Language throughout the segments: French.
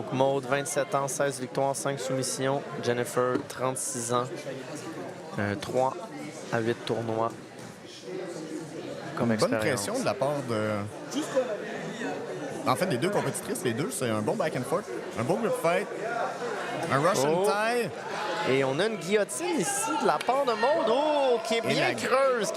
Donc, Maude, 27 ans, 16 victoires, 5 soumissions. Jennifer, 36 ans, 3 à 8 tournois comme Bonne expérience. pression de la part de... En fait, des deux compétitrices, les deux, c'est un bon back and forth, un beau grip fight, un Russian tie. Et on a une guillotine ici de la part de Maude, qui est bien creuse,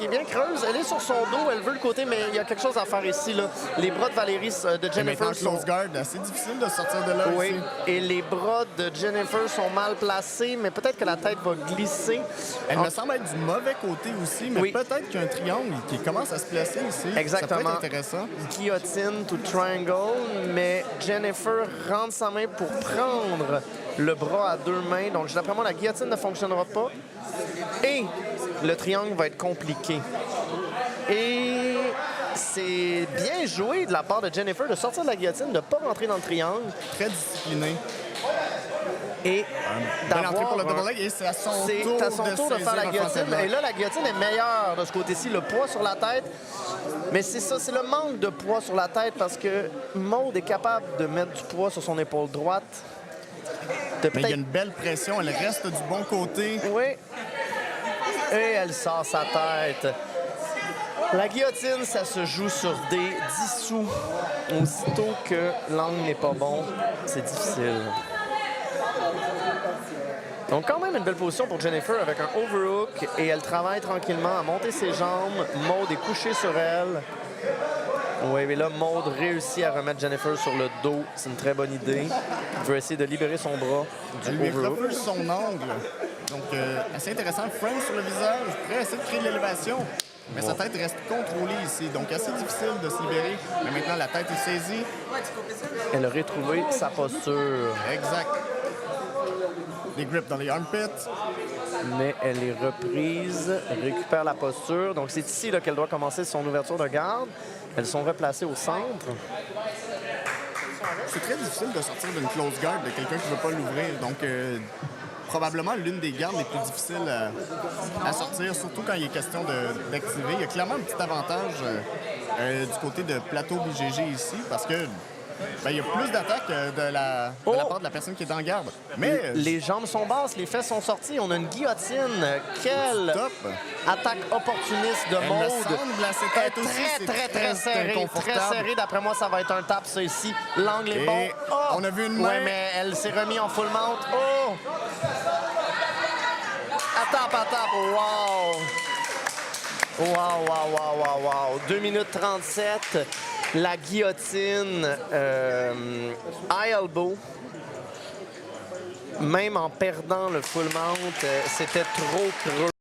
Elle est sur son dos, elle veut le côté, mais il y a quelque chose à faire ici, là. Les bras de Valérie, de Jennifer sont... close guard, assez difficile de sortir de là Oui, aussi. et les bras de Jennifer sont mal placés, mais peut-être que la tête va glisser. Elle me semble être du mauvais côté aussi, mais peut-être qu'il y a un triangle qui commence à se placer ici. Exactement. Ça peut être intéressant. Guillotine to triangle, mais Jennifer rentre sa main pour prendre le bras à deux mains. Donc, d'après moi, la guillotine ne fonctionnera pas. Et le triangle va être compliqué. Et c'est bien joué de la part de Jennifer de sortir de la guillotine, de ne pas rentrer dans le triangle. Très discipliné. Et belle entrée pour le double leg, et c'est à son tour de faire la guillotine. Et là, la guillotine est meilleure de ce côté-ci. Le poids sur la tête. Mais c'est ça, c'est le manque de poids sur la tête parce que Maude est capable de mettre du poids sur son épaule droite. Mais il y a une belle pression, elle reste du bon côté. Oui. Et elle sort sa tête. La guillotine, ça se joue sur des 10 sous. Aussitôt que l'angle n'est pas bon, c'est difficile. Donc quand même une belle position pour Jennifer avec un overhook et elle travaille tranquillement à monter ses jambes. Maude est couchée sur elle. Oui, mais là, Maude réussit à remettre Jennifer sur le dos. C'est une très bonne idée. Elle veut essayer de libérer son bras du overhook. Elle overhook. refuse son angle. Donc, assez intéressant. Frame sur le visage, prêt à essayer de créer de l'élévation. Mais sa tête reste contrôlée ici, donc assez difficile de se libérer. Mais maintenant, la tête est saisie. Elle a retrouvé sa posture. Exact. Des grips dans les armpits. Mais elle est reprise, récupère la posture. Donc, c'est ici qu'elle doit commencer son ouverture de garde. Elles sont replacées au centre. C'est très difficile de sortir d'une close guard de quelqu'un qui ne veut pas l'ouvrir. Donc, probablement l'une des gardes les plus difficiles à sortir, surtout quand il est question d'activer. Il y a clairement un petit avantage du côté de plateau BGG ici, parce que il y a plus d'attaques de la part de la personne qui est en garde. Mais les jambes sont basses, les fesses sont sorties. On a une guillotine. Quelle attaque opportuniste de Maude. Très serré. Très serré. D'après moi, ça va être un tap, ça ici. L'angle est bon. On a vu une main. Oui, mais elle s'est remise en full mount. Oh! À tap. Wow. 2 minutes 37. La guillotine, high elbow, même en perdant le full mount, c'était trop creux.